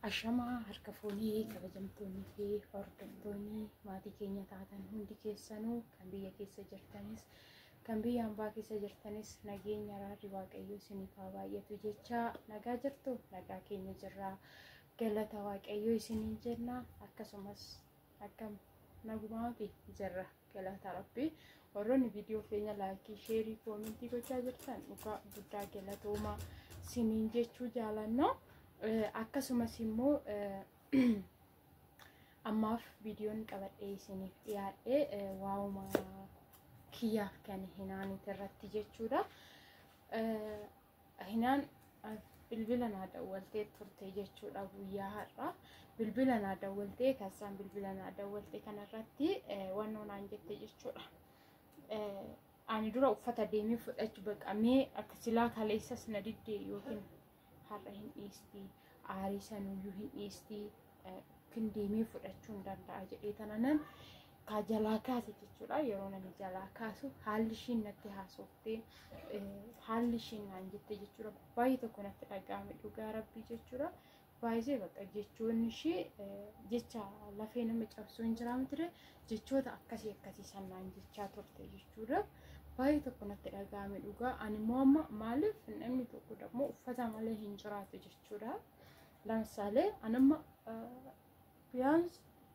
Ashamaa harka foonii kabajamtoonni fi hordoftoonni maatii keenya taatan hundi keessanuu kan biyya keessa jirtanis kan biyya ambaa keessa jirtanis nageenya raarri waaqayyoo isiniif haa baay'atu jecha nagaa jirtu nagaa keenya jirraa galata waaqayyoo isiniin jenna akkasumas akkam nagumaati jirra galata rabbii warroonni viidiyoo keenya laayikii sheerii koomentii gochaa jirtan dhugaa guddaa galatoomaa isiniin jechuu jaalanna. Akkasumas immoo ammaaf viidiyoon qabadhee isiniif dhiyaadhee waa'uma kiyyaaf kan hinaanitti irratti jechuudha. Hinaan bilbila naa dawwaltee turte jechuudha guyyaa har'aa. Bilbila naa dawwaltee kaasaan bilbila naa dawwaltee kanarratti waan naan jette jechuudha. Ani dura uffata deemee fudhachuu baqamee akka silaa kaleessas na diddee yookiin har'a hin dhiisti aarii sanuyyuu hin dhiisti kan deemee fudhachuu hin danda'a jedhee tananan ka jalaa kaase jechuudha. Yeroo namni jalaa kaasu haalli ishiin natti haasoftee haalli ishiin naan jette jechuudha. Baay'ee tokko natti dhaga'ame dhugaa rabbii jechuudha. Baay'ee bakka jechuun ishee jecha lafee nama cabsuu hin jiraam ture jechoota akkasii sannaan jechaa turte jechuudha. Baay'ee tokko natti dhaga'ame dhugaa ani immoo amma maaliif namni tokko dammoo uffata malee hin jiraatu jechuudha. Lamsaalee anamma biyaans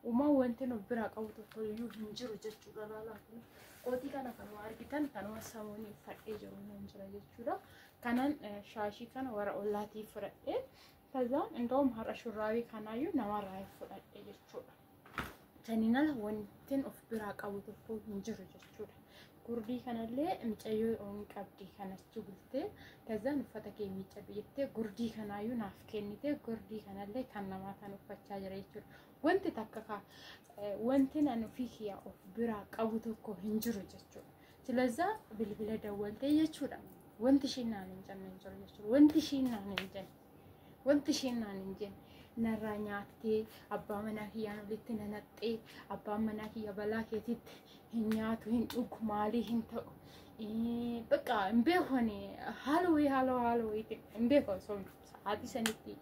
uumaa wanti nu biraa qabu tokko iyyuu hin jiru jechuudha. Laalaafi kootii kana kanuma argitan kanuma samuunii uffadhee jiru hin jira jechuudha. Kanan shaashii kana warra ollaatiif fudhadhee kazaan indoom har'a shurraabii kanaayyuu namarraa fudhadhee jechuudha. Saniin ala wantiin of biraa qabu tokko hin jiru jechuudha. Gurdii kanallee micayyoo oon qabdi kanatti bultee kazaan uffata kee miicca biyyatee gurdii kanaayyuu naaf kennite gurdii kanallee kan namaa kan uffachaa jira jechuudha. Wanti takka wanti nan ofii kiyyaa of biraa qabu tokko hin jiru jechuudha. Silazaa bilbila dawwaltee jechuudha. Wanti ishiin naan hin jenne hin jiru jechuudha. Wanti ishiin naan hin jenne narraa nyaattee abbaa manaa kiyyaan walitti nanaxxee abbaan manaa kiyya balaa keetitti hin nyaatu hin dhugu maalii hin ta'u bakka hin beekone haala wayii hin beeku osoo sa'aatii sanitti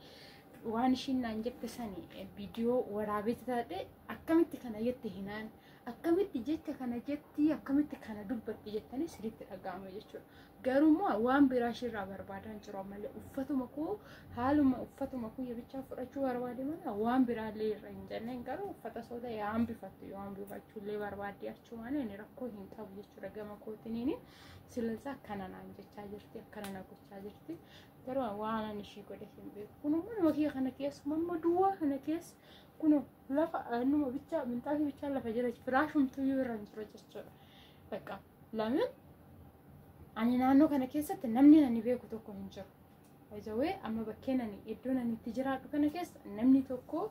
waan ishiin naan jette sani viidiyoo waraabee taate akkamitti kana jette hinaan akkamitti jecha kana jetti akkamitti kana dubbatti jettanii sirriitti dhaga'ama jechuudha. Garuu waan biraa ishirraa barbaadan jiru malee uffatuma koo haaluma uffatuma koo yabichaa fudhachuu barbaade malee waan biraallee irra hin jenneen garuu uffata soota yaan bifattu yoo bifachuullee barbaadde achumaan inni rakkoo hin qabu jechuudha. Gama kootiniini silazaa akkana naan jechaa jirti akkana na gochaa jirti garuu waan ani ishii godhe hin beeku. Kunummoo nama kiyya kana keessa mamma duwwaa kana keessa kuno lafa numa bicha minxaafi bicha lafa jira firaashumtu irra hin jiru jechuudha. Bakka lamin ani naannoo kana keessatti namni nani beeku tokko hin jiru. Wajawee amma bakkeen ani iddoo nani itti jiraadhu kana keessa namni tokko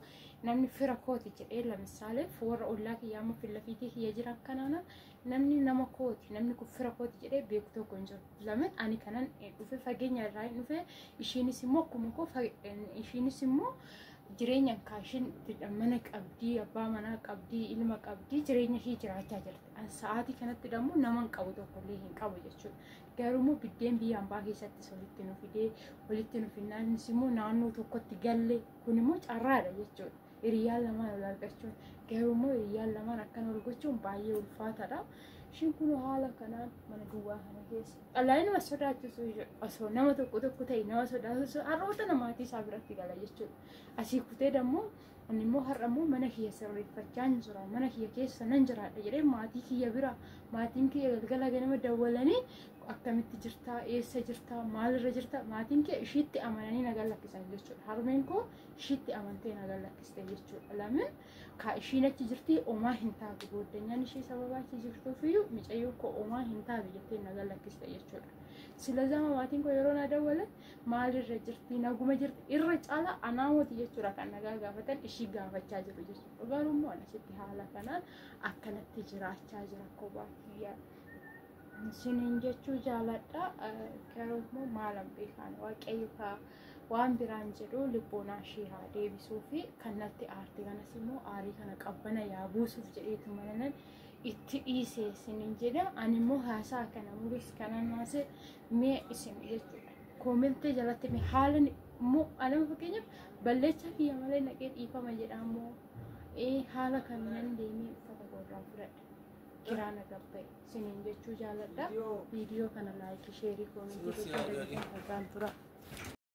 namni fira kooti jedhee lamisaalee warra ollaa kiyyaa amma fillafiitii kiyya jiran kanaana namni nama kooti namni kun fira kooti jedhee beeku tokko hin jiru. Lamin ani kanan dhufe fageenya irraa hin dhufe ishiinis immoo akkuma koo ishiinis immoo jireenya kaashin mana qabdii abbaa manaa qabdii ilma qabdii jireenya ishee jiraachaa jirti. Sa'aatii kanatti dammoo naman qabu tokkollee hin qabu jechuudha. Garuu biddeen biyya ambaa keessatti walitti nu fidee walitti nu finnaanis immoo naannoo tokkotti galle kun immoo carraadha jechuudha. Hiriyyaan lamaan ol argachuun garuu hiriyyaan lamaan akkan ol gochuun baay'ee ulfaataadha. Ishiin kun haala kanaan mana duwwaa kana keessa dhalaa nama sodaachisu osoo nama tokko ta'e nama sodaachisu harroota namaatii isaa biratti gala jechuudha. Asii kutee dammoo inni immoo har'a immoo mana kiyya sirreeffachaa hin jira mana kiyya keessa nan jiraadha jedhee maatii kiyya bira maatiin kiyya galgala ganama dawwalanii akkamitti jirtaa eessa jirtaa maalirra jirtaa maatiin kiyya ishiitti amananii nagaa lakkisan jechuudha. Harmeen koo ishiitti amantee nagaa lakkiste jechuudha. Lamin ka ishiin achi jirti omaa hin taatu booddeenyaan ishee sababa achi jirtuufiyyuu micayyoo koo omaa hin taatu jettee nagaa lakkiste jechuudha. Silazaa maatiin koo yeroo na dawwalan maalirra jirti naguma jirti irra caala anaamoti jechuudha kan nagaa gaafatan ishii gaafachaa jiru jechuudha. Garuu immoo asitti haala kanaan akkanatti jiraachaa jira kophaa kiyyaa. Sinin jechuu jaaladha garuu immoo maalan beekan waaqayyo waan biraan jedhu lubboonaa ishee haa deebisuu fi kannatti aartii kanas immoo aarii kana qabbana yaa buusuuf jedheetu mananan itti dhiisee sinin jedha. Ani immoo haasaa kana muris kanan naase mee isin jechuudha. Koomentee jalatti mee haalan Mu anam fakkeenya ballecha kiyya malee naqee dhiifama jedhamu haala kamiin deemee uffata gorraa fudhadhe kiraana gabba'e siniin jechuu jaaladha. Viidiyoo kana laayikii sheerii koomentii gochuun kan tura.